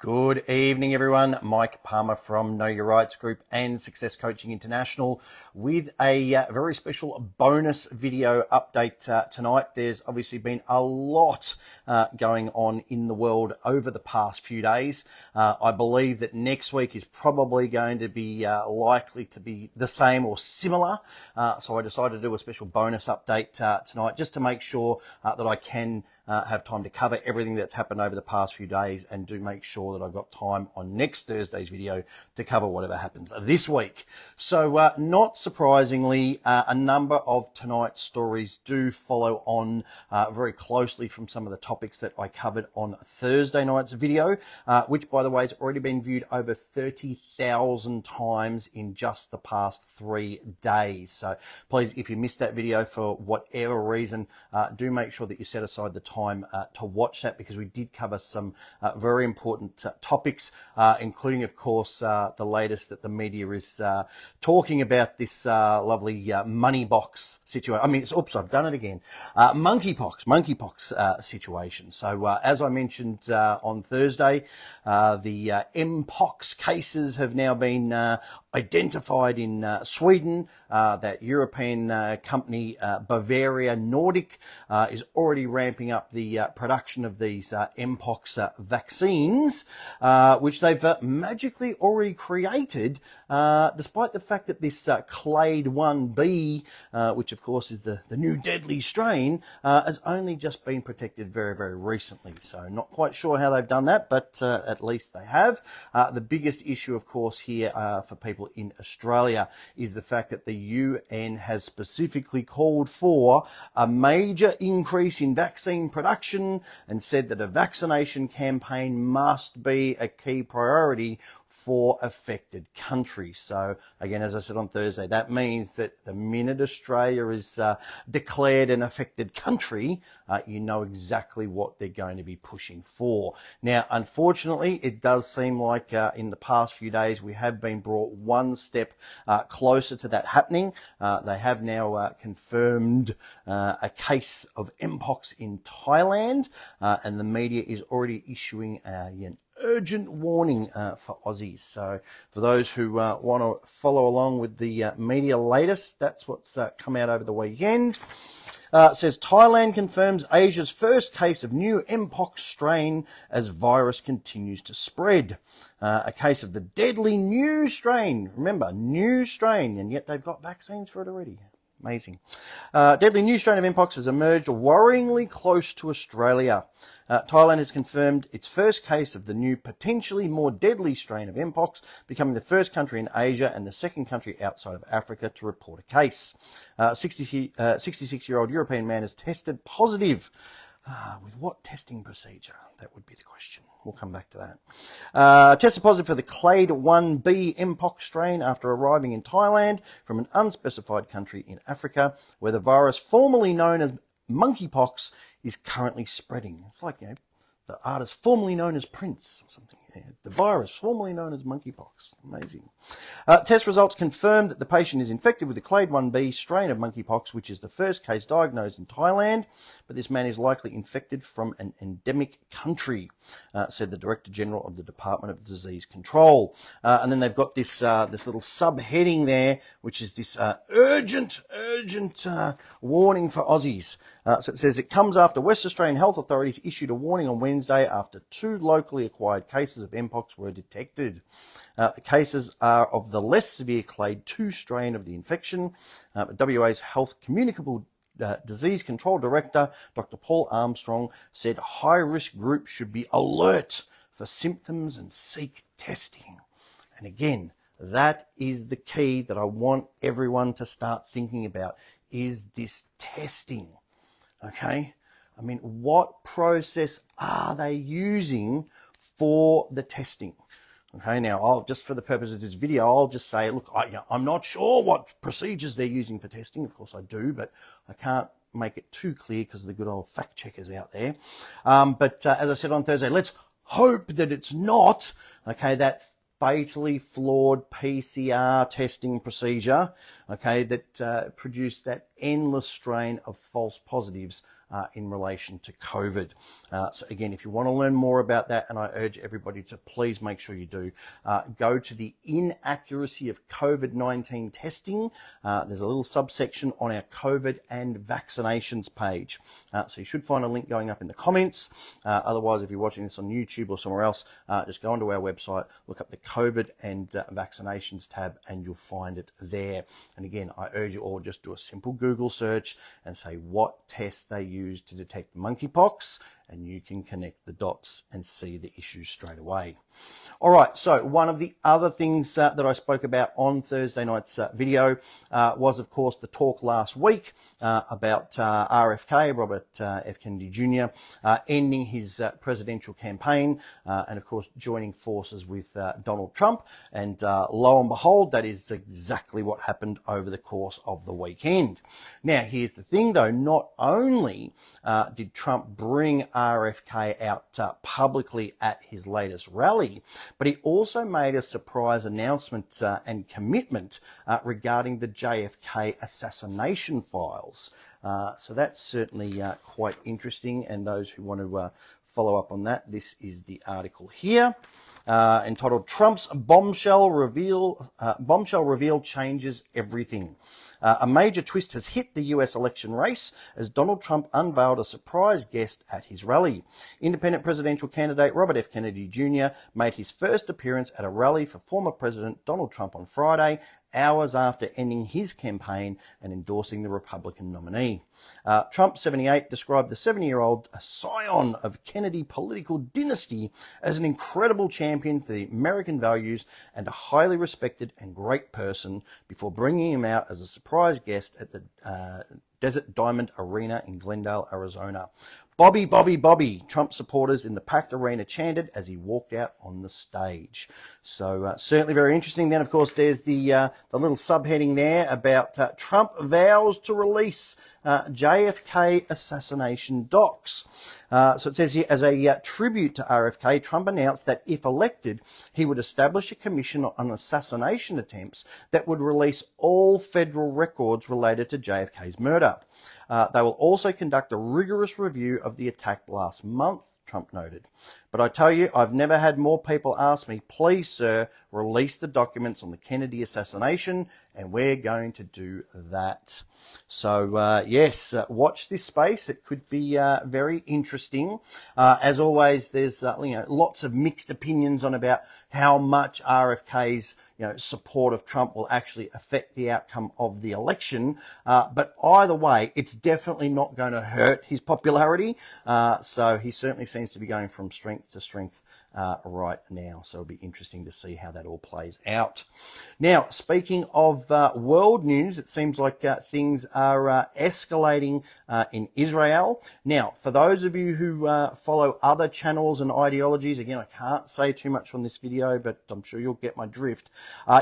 Good evening, everyone. Mike Palmer from Know Your Rights Group and Success Coaching International with a very special bonus video update tonight. There's obviously been a lot going on in the world over the past few days. I believe that next week is probably going to be likely to be the same or similar. So I decided to do a special bonus update tonight just to make sure that I can have time to cover everything that's happened over the past few days and do make sure that I've got time on next Thursday's video to cover whatever happens this week. So not surprisingly, a number of tonight's stories do follow on very closely from some of the topics that I covered on Thursday night's video, which, by the way, has already been viewed over 30,000 times in just the past 3 days. So please, if you missed that video for whatever reason, do make sure that you set aside the time to watch that, because we did cover some very important topics, including, of course, the latest that the media is talking about, this lovely money box situation. I mean, oops, I've done it again. Monkeypox situation. So as I mentioned on Thursday, the Mpox cases have now been identified in Sweden. That European company Bavaria Nordic is already ramping up the production of these Mpox vaccines, which they've magically already created, despite the fact that this Clade 1B, which of course is the new deadly strain, has only just been protected very, very recently. So not quite sure how they've done that, but at least they have. The biggest issue, of course, here for people in Australia is the fact that the UN has specifically called for a major increase in vaccine production and said that a vaccination campaign must be a key priority for affected countries. So again, as I said on Thursday, that means that the minute Australia is declared an affected country, you know exactly what they're going to be pushing for. Now, unfortunately, it does seem like in the past few days we have been brought one step closer to that happening. They have now confirmed a case of Mpox in Thailand, and the media is already issuing an urgent warning for Aussies. So for those who want to follow along with the media latest, that's what's come out over the weekend. It says Thailand confirms Asia's first case of new Mpox strain as virus continues to spread. A case of the deadly new strain. Remember, new strain, and yet they've got vaccines for it already. Amazing. Deadly new strain of Mpox has emerged worryingly close to Australia. Thailand has confirmed its first case of the new, potentially more deadly strain of Mpox, becoming the first country in Asia and the second country outside of Africa to report a case. 66-year-old European man has tested positive. With what testing procedure? That would be the question. We'll come back to that. Tested positive for the Clade 1B Mpox strain after arriving in Thailand from an unspecified country in Africa, where the virus formerly known as monkeypox is currently spreading. It's like, you know, the artist formerly known as Prince or something. Yeah, the virus formerly known as monkeypox. Amazing. Test results confirmed that the patient is infected with the Clade 1B strain of monkeypox, which is the first case diagnosed in Thailand, but this man is likely infected from an endemic country, said the Director General of the Department of Disease Control. And then they've got this this little subheading there, which is this urgent warning for Aussies. So it says it comes after West Australian health authorities issued a warning on Wednesday after 2 locally acquired cases of Mpox were detected. The cases are of the less severe Clade 2 strain of the infection. WA's Health Communicable Disease Control Director, Dr. Paul Armstrong, said high-risk groups should be alert for symptoms and seek testing. And again, that is the key that I want everyone to start thinking about, is this testing. Okay? I mean, what process are they using for the testing? Okay, now, just for the purpose of this video, I'll just say, look, I'm not sure what procedures they're using for testing. Of course I do, but I can't make it too clear because of the good old fact checkers out there. But as I said on Thursday, let's hope that it's not, okay, that fatally flawed PCR testing procedure, okay, that produced that endless strain of false positives in relation to COVID. So again, if you want to learn more about that, and I urge everybody to please make sure you do, go to the inaccuracy of COVID-19 testing. There's a little subsection on our COVID and vaccinations page. So you should find a link going up in the comments. Otherwise, if you're watching this on YouTube or somewhere else, just go onto our website, look up the COVID and vaccinations tab, and you'll find it there. And again, I urge you all just do a simple Google search and say what tests they use to detect monkeypox, and you can connect the dots and see the issue straight away. All right, so one of the other things that I spoke about on Thursday night's video was, of course, the talk last week about RFK, Robert F. Kennedy Jr., ending his presidential campaign and, of course, joining forces with Donald Trump. And lo and behold, that is exactly what happened over the course of the weekend. Now, here's the thing, though. Not only did Trump bring RFK out publicly at his latest rally, but he also made a surprise announcement and commitment regarding the JFK assassination files. So that's certainly quite interesting, and those who want to follow up on that, this is the article here. Entitled "Trump's Bombshell Reveal Changes Everything." A major twist has hit the US election race as Donald Trump unveiled a surprise guest at his rally. Independent presidential candidate Robert F. Kennedy Jr. made his first appearance at a rally for former President Donald Trump on Friday, hours after ending his campaign and endorsing the Republican nominee. Trump, 78, described the 70-year-old scion of Kennedy political dynasty as an incredible champion for the American values and a highly respected and great person before bringing him out as a surprise guest at the Desert Diamond Arena in Glendale, Arizona. "Bobby, Bobby, Bobby," Trump supporters in the packed arena chanted as he walked out on the stage. So certainly very interesting. Then, of course, there's the little subheading there about Trump vows to release JFK assassination docs. So it says here, as a tribute to RFK, Trump announced that if elected, he would establish a commission on assassination attempts that would release all federal records related to JFK's murder. They will also conduct a rigorous review of the attack last month, Trump noted. "But I tell you, I've never had more people ask me, 'Please, sir, release the documents on the Kennedy assassination,' and we're going to do that." So, yes, watch this space. It could be very interesting. As always, there's lots of mixed opinions on about how much RFK's support of Trump will actually affect the outcome of the election. But either way, it's definitely not going to hurt his popularity. So he certainly seems to be going from strength to strength right now. So it'll be interesting to see how that all plays out. Now, speaking of world news, it seems like things are escalating in Israel. Now, for those of you who follow other channels and ideologies, again, I can't say too much on this video, but I'm sure you'll get my drift.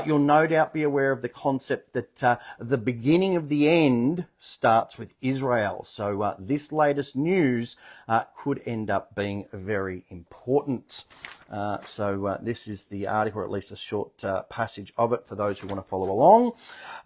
You'll no doubt be aware of the concept that the beginning of the end starts with Israel. So this latest news could end up being very important. So this is the article, or at least a short passage of it for those who want to follow along.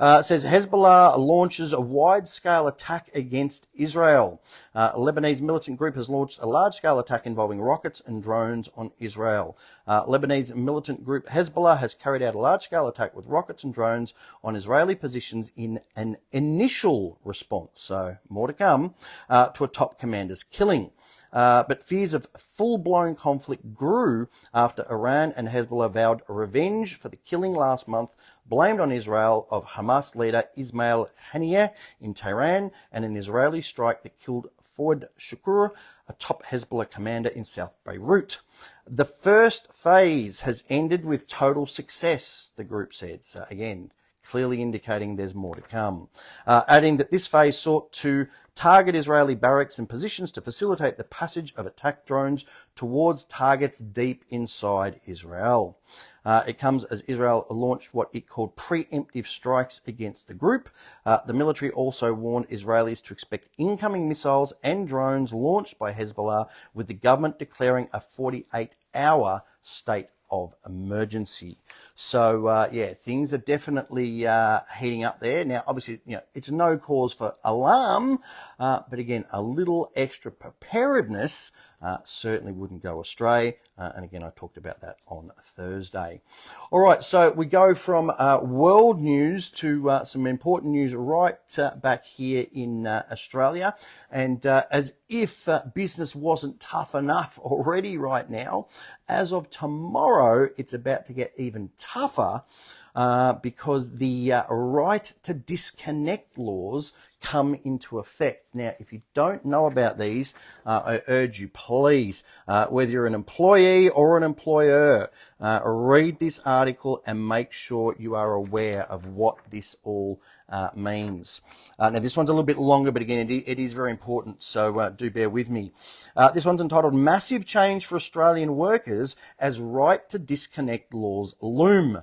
It says Hezbollah launches a wide-scale attack against Israel. A Lebanese militant group has launched a large-scale attack involving rockets and drones on Israel. Lebanese militant group Hezbollah has carried out a large-scale attack with rockets and drones on Israeli positions in an initial response, so more to come, to a top commander's killing. But fears of full-blown conflict grew after Iran and Hezbollah vowed revenge for the killing last month, blamed on Israel of Hamas leader Ismail Haniyeh in Tehran and an Israeli strike that killed Fouad Shukur, a top Hezbollah commander in South Beirut. The first phase has ended with total success, the group said. So again, clearly indicating there's more to come. Adding that this phase sought to target Israeli barracks and positions to facilitate the passage of attack drones towards targets deep inside Israel. It comes as Israel launched what it called preemptive strikes against the group. The military also warned Israelis to expect incoming missiles and drones launched by Hezbollah, with the government declaring a 48-hour state of emergency. So, yeah, things are definitely heating up there. Now, obviously, it's no cause for alarm, but again, a little extra preparedness certainly wouldn't go astray. And again, I talked about that on Thursday. All right, so we go from world news to some important news right back here in Australia. And as if business wasn't tough enough already right now, as of tomorrow, it's about to get even tougher because the right to disconnect laws come into effect. Now, if you don't know about these, I urge you, please, whether you're an employee or an employer, read this article and make sure you are aware of what this all means. Now, this one's a little bit longer, but again, it is very important, so do bear with me. This one's entitled Massive Change for Australian Workers as Right to Disconnect Laws Loom.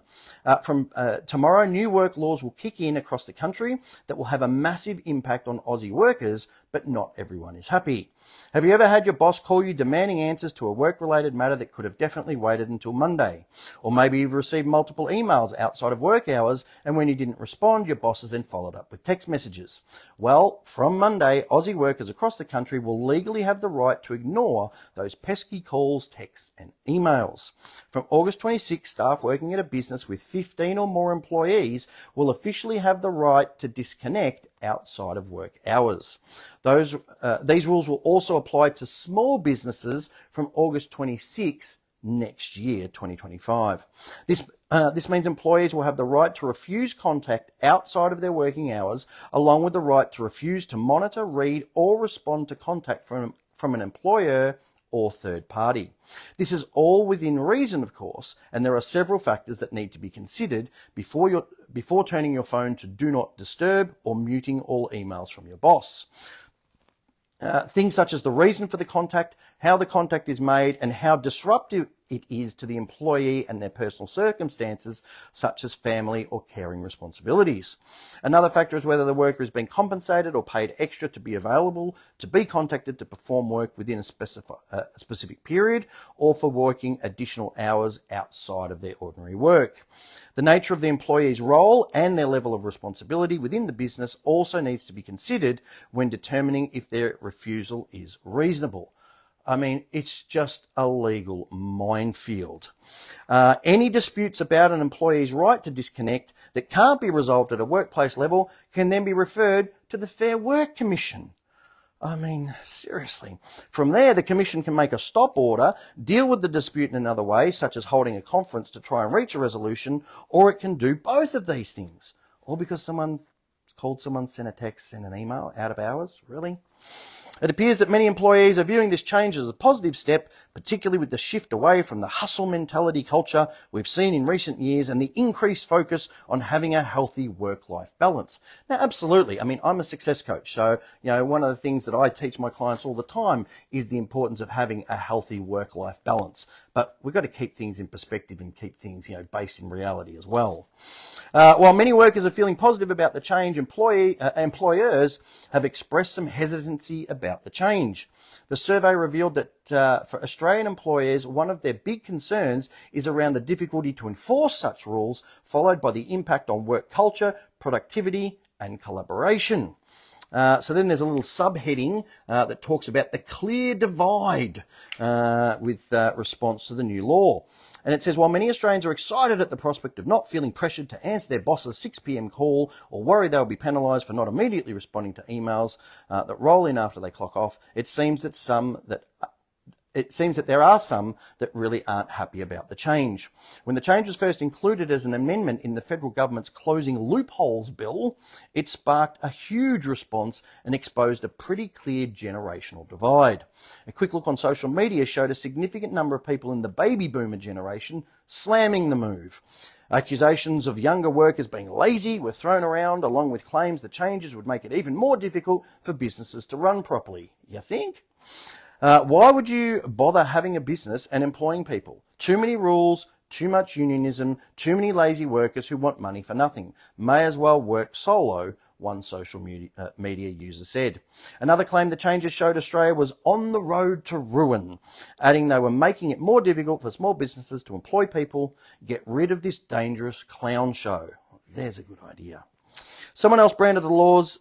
From tomorrow, new work laws will kick in across the country that will have a massive impact on Aussie workers, but not everyone is happy. Have you ever had your boss call you demanding answers to a work-related matter that could have definitely waited until Monday? Or maybe you've received multiple emails outside of work hours, and when you didn't respond, your boss has then followed up with text messages. Well, from Monday, Aussie workers across the country will legally have the right to ignore those pesky calls, texts, and emails. From August 26, staff working at a business with 15 or more employees will officially have the right to disconnect outside of work hours. These rules will also apply to small businesses from August 26 next year, 2025. This means employees will have the right to refuse contact outside of their working hours, along with the right to refuse to monitor, read, or respond to contact from an employer or third party. This is all within reason, of course, and there are several factors that need to be considered before turning your phone to do not disturb or muting all emails from your boss. Things such as the reason for the contact, how the contact is made, and how disruptive it is to the employee and their personal circumstances, such as family or caring responsibilities. Another factor is whether the worker is being compensated or paid extra to be available, to be contacted to perform work within a specific period, or for working additional hours outside of their ordinary work. The nature of the employee's role and their level of responsibility within the business also needs to be considered when determining if their refusal is reasonable. I mean, it's just a legal minefield. Any disputes about an employee's right to disconnect that can't be resolved at a workplace level can then be referred to the Fair Work Commission. I mean, seriously. From there, the Commission can make a stop order, deal with the dispute in another way, such as holding a conference to try and reach a resolution, or it can do both of these things. All because someone called someone, sent a text, sent an email out of hours? Really? It appears that many employees are viewing this change as a positive step, particularly with the shift away from the hustle mentality culture we've seen in recent years and the increased focus on having a healthy work-life balance. Now, absolutely. I mean, I'm a success coach, so, one of the things that I teach my clients all the time is the importance of having a healthy work-life balance. But we've got to keep things in perspective and keep things, based in reality as well. While many workers are feeling positive about the change, employers have expressed some hesitancy about the change. The survey revealed that for Australian employers, one of their big concerns is around the difficulty to enforce such rules, followed by the impact on work culture, productivity, and collaboration. So then there's a little subheading that talks about the clear divide with response to the new law. And it says, while many Australians are excited at the prospect of not feeling pressured to answer their boss's 6 p.m. call or worry they'll be penalised for not immediately responding to emails that roll in after they clock off, it seems that there are some that really aren't happy about the change. When the change was first included as an amendment in the federal government's Closing Loopholes bill, it sparked a huge response and exposed a pretty clear generational divide. A quick look on social media showed a significant number of people in the baby boomer generation slamming the move. Accusations of younger workers being lazy were thrown around, along with claims the changes would make it even more difficult for businesses to run properly. You think? Why would you bother having a business and employing people? Too many rules, too much unionism, too many lazy workers who want money for nothing. May as well work solo one social media user said. Another claim the changes showed Australia was on the road to ruin, adding they were making it more difficult for small businesses to employ people, get rid of this dangerous clown show. There's a good idea. Someone else branded the laws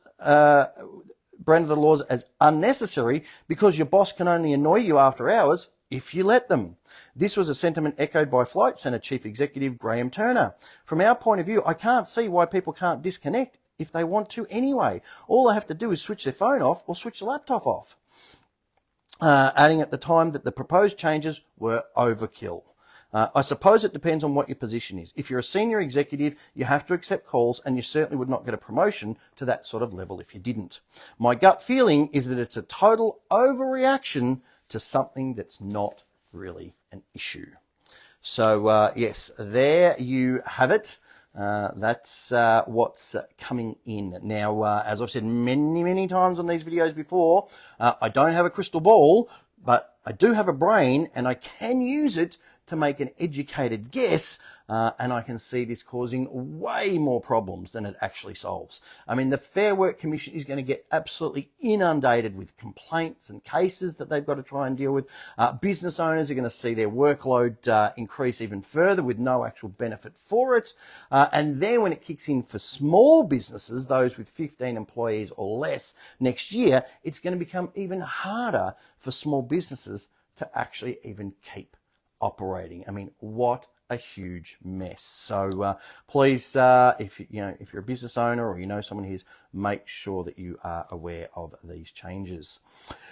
as unnecessary because your boss can only annoy you after hours if you let them. This was a sentiment echoed by Flight Centre Chief Executive Graham Turner. From our point of view, I can't see why people can't disconnect if they want to anyway. All they have to do is switch their phone off or switch the laptop off. Adding at the time that the proposed changes were overkill. I suppose it depends on what your position is. If you're a senior executive, you have to accept calls, and you certainly would not get a promotion to that sort of level if you didn't. My gut feeling is that it's a total overreaction to something that's not really an issue. So, yes, there you have it. That's what's coming in. Now, as I've said many times on these videos before, I don't have a crystal ball, but I do have a brain, and I can use it to make an educated guess, and I can see this causing way more problems than it actually solves. I mean, the Fair Work Commission is going to get absolutely inundated with complaints and cases that they've got to try and deal with. Business owners are going to see their workload increase even further with no actual benefit for it. And then when it kicks in for small businesses, those with 15 employees or less next year, it's going to become even harder for small businesses to actually even keep operating. I mean, what a huge mess. So please, if you're a business owner or you know someone who's, make sure that you are aware of these changes.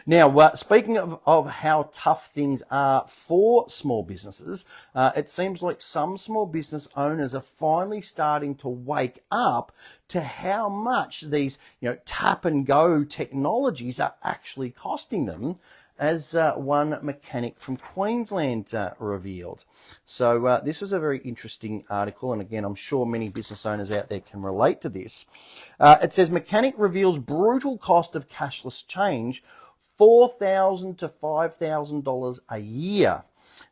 Now, speaking of how tough things are for small businesses, it seems like some small business owners are finally starting to wake up to how much these tap and go technologies are actually costing them, as one mechanic from Queensland revealed. So this was a very interesting article, and again, I'm sure many business owners out there can relate to this. It says, mechanic reveals brutal cost of cashless change, $4,000 to $5,000 a year.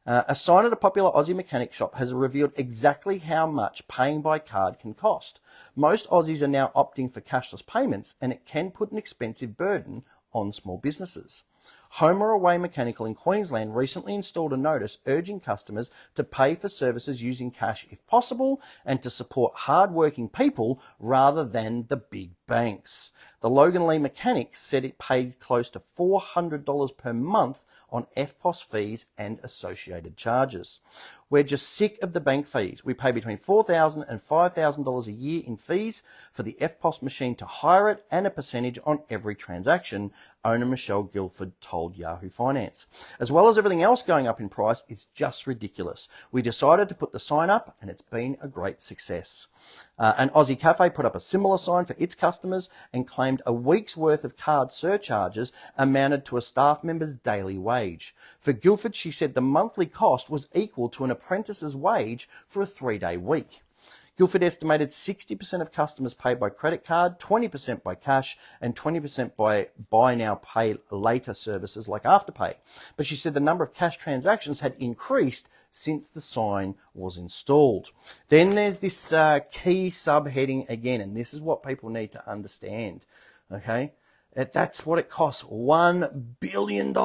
A sign at a popular Aussie mechanic shop has revealed exactly how much paying by card can cost. Most Aussies are now opting for cashless payments, and it can put an expensive burden on small businesses. Homer Away Mechanical in Queensland recently installed a notice urging customers to pay for services using cash if possible and to support hard-working people rather than the big banks. The Logan Lee Mechanic said it paid close to $400 per month on EFTPOS fees and associated charges. We're just sick of the bank fees. We pay between $4,000 and $5,000 a year in fees for the EFTPOS machine to hire it and a percentage on every transaction, owner Michelle Guilford told Yahoo Finance. As well as everything else going up in price, it's just ridiculous. We decided to put the sign up, and it's been a great success. An Aussie cafe put up a similar sign for its customers and claimed a week's worth of card surcharges amounted to a staff member's daily wage. For Guilford, she said the monthly cost was equal to an apprentice's wage for a 3-day week. Guilford estimated 60% of customers pay by credit card, 20% by cash, and 20% by buy now, pay later services like Afterpay. But she said the number of cash transactions had increased since the sign was installed. Then there's this key subheading again, and this is what people need to understand, okay? That's what it costs, $1 billion.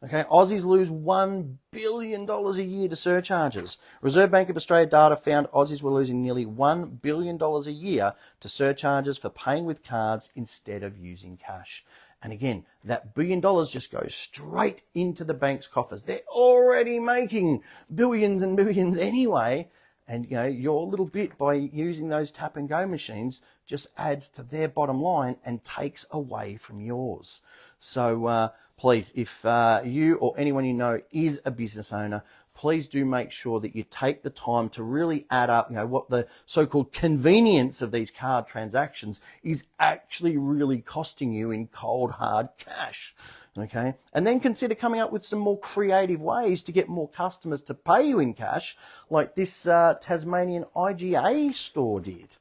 Okay, Aussies lose $1 billion a year to surcharges. Reserve Bank of Australia data found Aussies were losing nearly $1 billion a year to surcharges for paying with cards instead of using cash. And again, that $1 billion just goes straight into the bank's coffers. They're already making billions and billions anyway. And, your little bit by using those tap and go machines just adds to their bottom line and takes away from yours. So, please, if you or anyone you know is a business owner, please do make sure that you take the time to really add up, what the so-called convenience of these card transactions is actually really costing you in cold, hard cash. Okay, and then consider coming up with some more creative ways to get more customers to pay you in cash, like this Tasmanian IGA store did.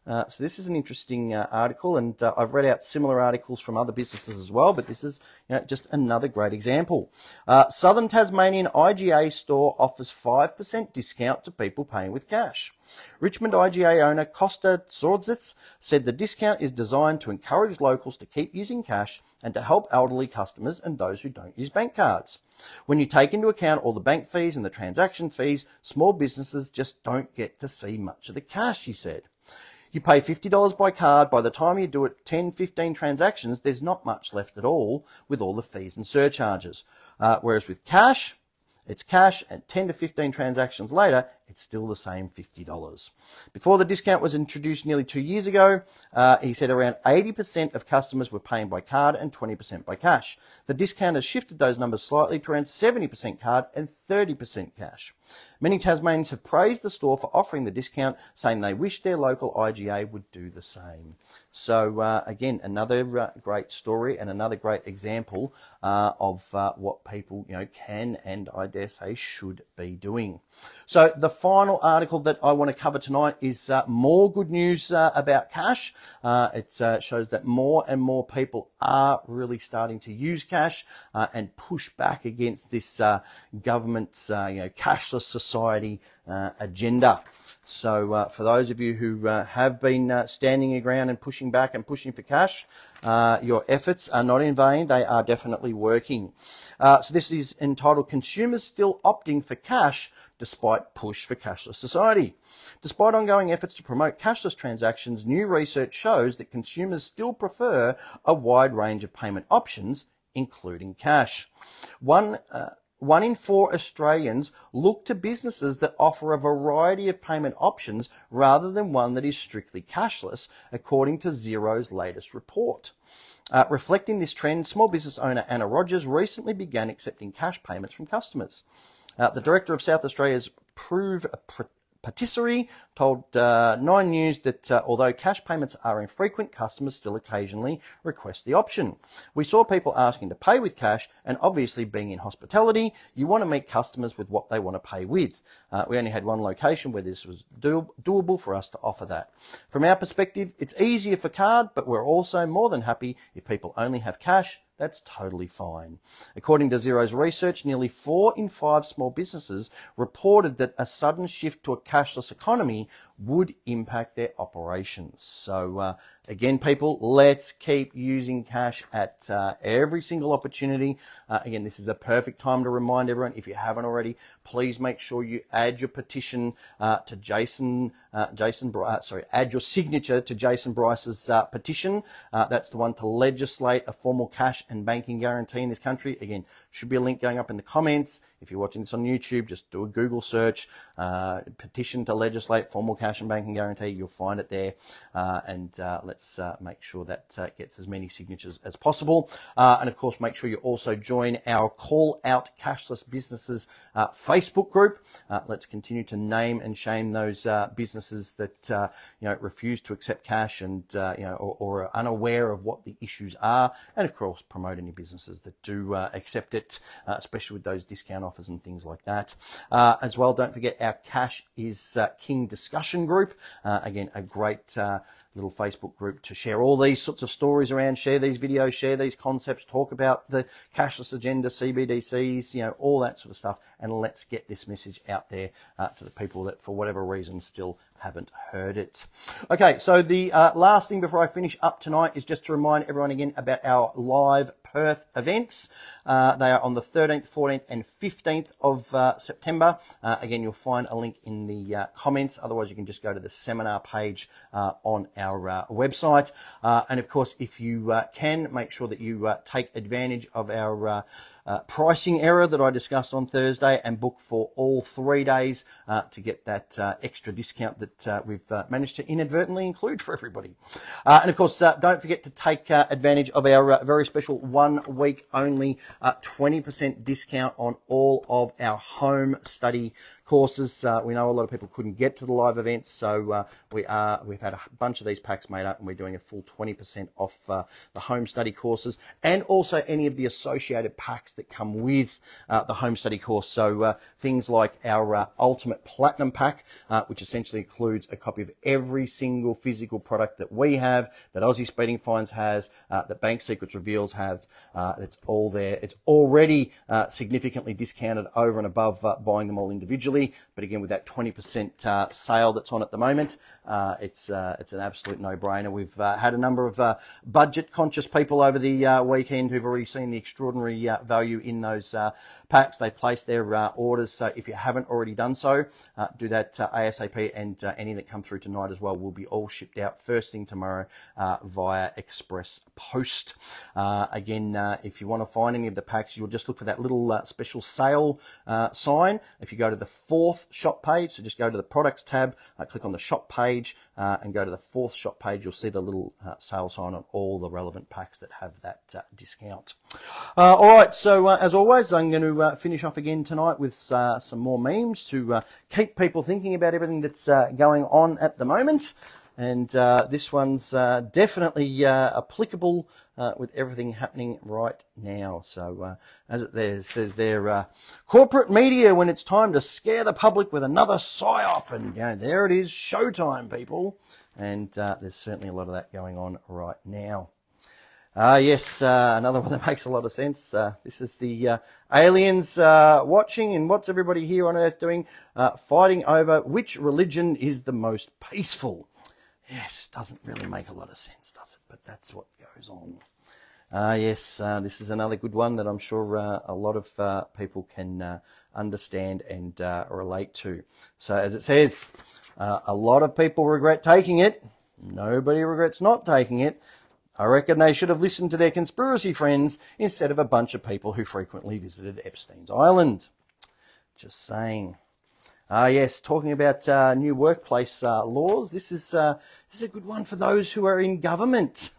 So this is an interesting article, and I've read out similar articles from other businesses as well, but this is just another great example. Southern Tasmanian IGA store offers 5% discount to people paying with cash. Richmond IGA owner Costa Sordzitz said the discount is designed to encourage locals to keep using cash and to help elderly customers and those who don't use bank cards. When you take into account all the bank fees and the transaction fees, small businesses just don't get to see much of the cash, he said. You pay $50 by card. By the time you do it 10, 15 transactions, there's not much left at all with all the fees and surcharges. Whereas with cash, it's cash, and 10 to 15 transactions later, it's still the same $50. Before the discount was introduced nearly 2 years ago, he said around 80% of customers were paying by card and 20% by cash. The discount has shifted those numbers slightly to around 70% card and 30% cash. Many Tasmanians have praised the store for offering the discount, saying they wish their local IGA would do the same. So again, another great story and another great example of what people can and I dare say should be doing. So the final article that I want to cover tonight is more good news about cash. It shows that more and more people are really starting to use cash and push back against this government's cashless society agenda. So for those of you who have been standing your ground and pushing back and pushing for cash, your efforts are not in vain. They are definitely working. So this is entitled Consumers Still Opting for Cash Despite Push for Cashless Society. Despite ongoing efforts to promote cashless transactions, new research shows that consumers still prefer a wide range of payment options, including cash. One in 4 Australians look to businesses that offer a variety of payment options rather than one that is strictly cashless, according to Xero's latest report. Reflecting this trend, small business owner Anna Rogers recently began accepting cash payments from customers. The director of South Australia's Prove Patisserie told 9 News that although cash payments are infrequent, customers still occasionally request the option. We saw people asking to pay with cash, and obviously being in hospitality, you want to meet customers with what they want to pay with. We only had one location where this was doable for us to offer that. From our perspective, it's easier for card, but we're also more than happy if people only have cash. That's totally fine. According to Xero's research, nearly 4 in 5 small businesses reported that a sudden shift to a cashless economy would impact their operations. So again, people, let's keep using cash at every single opportunity. Again, this is the perfect time to remind everyone, if you haven't already, please make sure you add your petition to add your signature to Jason Bryce's petition. That's the one to legislate a formal cash and banking guarantee in this country. Again, should be a link going up in the comments. If you're watching this on YouTube, just do a Google search, petition to legislate formal cash and banking guarantee. You'll find it there. Let's make sure that gets as many signatures as possible. And of course, make sure you also join our Call Out Cashless Businesses Facebook group. Let's continue to name and shame those businesses that refuse to accept cash and or are unaware of what the issues are. And of course, promote any businesses that do accept it, especially with those discount offers and things like that. As well, don't forget our Cash is King discussion group. Again, a great little Facebook group to share all these sorts of stories around, share these videos, share these concepts, talk about the cashless agenda, CBDCs, all that sort of stuff. And let's get this message out there to the people that, for whatever reason, still haven't heard it. Okay, so the last thing before I finish up tonight is just to remind everyone again about our live Perth events. They are on the 13th, 14th and 15th of September. Again, you'll find a link in the comments. Otherwise, you can just go to the seminar page on our website. And of course, if you can, make sure that you take advantage of our pricing error that I discussed on Thursday and book for all 3 days to get that extra discount that we've managed to inadvertently include for everybody. And of course, don't forget to take advantage of our very special 1 week only 20% discount on all of our home study courses. We know a lot of people couldn't get to the live events, so we've had a bunch of these packs made up, and we're doing a full 20% off the home study courses and also any of the associated packs that come with the home study course. So things like our Ultimate Platinum Pack, which essentially includes a copy of every single physical product that we have, that Aussie Speeding Fines has, that Bank Secrets Reveals has. It's all there. It's already significantly discounted over and above buying them all individually. But again, with that 20% sale that's on at the moment, it's an absolute no-brainer. We've had a number of budget-conscious people over the weekend who've already seen the extraordinary value in those packs. They placed their orders, so if you haven't already done so, do that ASAP, and any that come through tonight as well will be all shipped out first thing tomorrow via express post. Again, if you want to find any of the packs, you'll just look for that little special sale sign. If you go to the 4th shop page, so just go to the products tab, click on the shop page, and go to the 4th shop page, you'll see the little sale sign on all the relevant packs that have that discount. All right, so as always, I'm going to finish off again tonight with some more memes to keep people thinking about everything that's going on at the moment. And this one's definitely applicable with everything happening right now. So as it says there, corporate media when it's time to scare the public with another psyop. And there it is, showtime, people. And there's certainly a lot of that going on right now. Yes, another one that makes a lot of sense. This is the aliens watching, and what's everybody here on Earth doing? Fighting over which religion is the most peaceful. Yes, doesn't really make a lot of sense, does it? But that's what goes on. Yes, this is another good one that I'm sure a lot of people can understand and relate to. So as it says, a lot of people regret taking it. Nobody regrets not taking it. I reckon they should have listened to their conspiracy friends instead of a bunch of people who frequently visited Epstein's Island. Just saying. Yes, talking about new workplace laws. This is a good one for those who are in government.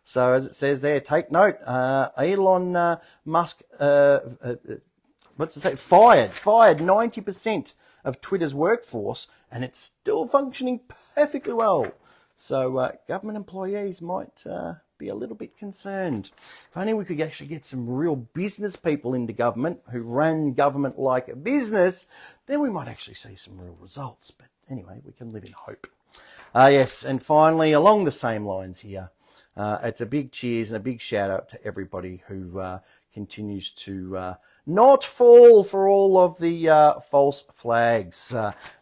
So as it says there, take note. Elon Musk, what's it say? Fired 90% of Twitter's workforce, and it's still functioning perfectly well. So government employees might be a little bit concerned. If only we could actually get some real business people into government who ran government like a business, then we might actually see some real results. But anyway, we can live in hope. Yes, and finally, along the same lines here, it's a big cheers and a big shout out to everybody who continues to not fall for all of the false flags.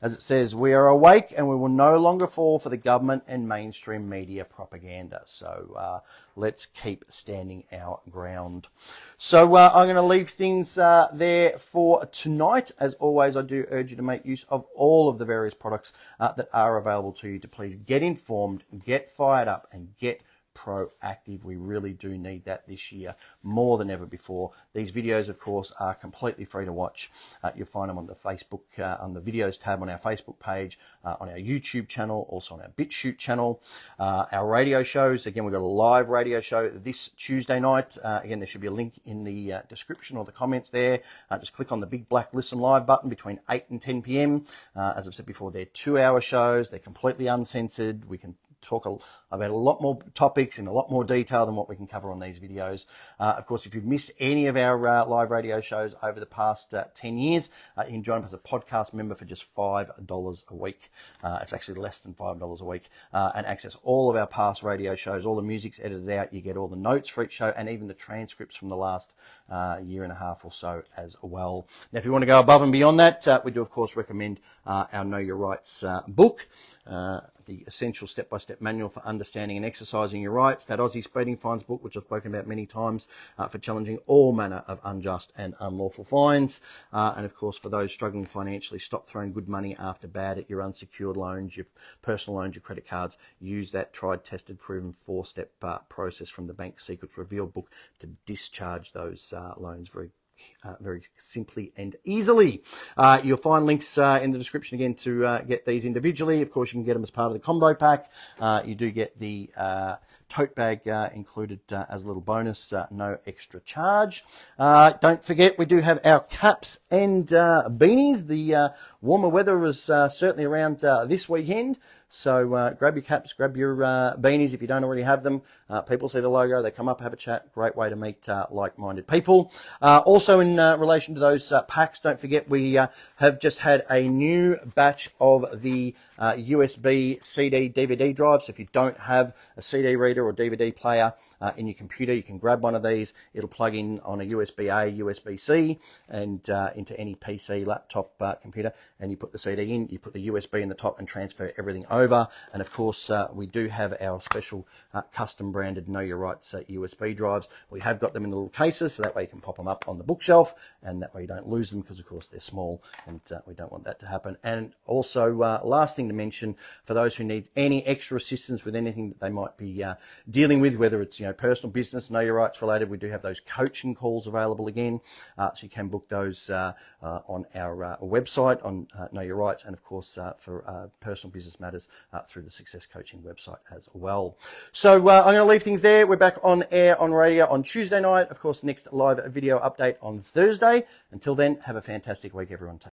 As it says, we are awake and we will no longer fall for the government and mainstream media propaganda. So let's keep standing our ground. So I'm going to leave things there for tonight. As always, I do urge you to make use of all of the various products that are available to you to please get informed, get fired up, and get proactive. We really do need that this year more than ever before. These videos, of course, are completely free to watch. You'll find them on the Facebook, on the videos tab on our Facebook page, on our YouTube channel, also on our BitChute channel. Our radio shows, again, we've got a live radio show this Tuesday night. Again, there should be a link in the description or the comments there. Just click on the big black listen live button between 8 and 10 p.m. As I've said before, they're 2-hour shows. They're completely uncensored. We can talk about a lot more topics in a lot more detail than what we can cover on these videos. Of course, if you've missed any of our live radio shows over the past 10 years, you can join us as a podcast member for just $5 a week. It's actually less than $5 a week, and access all of our past radio shows. All the music's edited out. You get all the notes for each show and even the transcripts from the last year and a half or so as well. Now, if you want to go above and beyond that, we do, of course, recommend our Know Your Rights book. The essential step-by-step manual for understanding and exercising your rights, that Aussie Speeding Fines book, which I've spoken about many times, for challenging all manner of unjust and unlawful fines. And of course, for those struggling financially, stop throwing good money after bad at your unsecured loans, your personal loans, your credit cards. Use that tried, tested, proven 4-step process from the Bank Secrets Revealed book to discharge those loans very very simply and easily. You'll find links in the description again to get these individually. Of course, you can get them as part of the combo pack. You do get the tote bag included as a little bonus, no extra charge. Don't forget, we do have our caps and beanies. The warmer weather is certainly around this weekend. So grab your caps, grab your beanies if you don't already have them. People see the logo, they come up, have a chat. Great way to meet like-minded people. Also in relation to those packs, don't forget we have just had a new batch of the USB CD DVD drives. So if you don't have a CD reader or DVD player in your computer, you can grab one of these. It'll plug in on a USB-A, USB-C, and into any PC, laptop, computer, and you put the CD in, you put the USB in the top and transfer everything over. And of course, we do have our special custom branded Know Your Rights USB drives. We have got them in little cases, so that way you can pop them up on the bookshelf, and that way you don't lose them, because of course they're small, and we don't want that to happen. And also, last thing to mention, for those who need any extra assistance with anything that they might be dealing with, whether it's personal, business, Know Your Rights related, we do have those coaching calls available again, so you can book those on our website on Know Your Rights, and of course for personal business matters through the Success Coaching website as well. So I'm going to leave things there. We're back on air on radio on Tuesday night. Of course, next live video update on Thursday. Until then, have a fantastic week, everyone.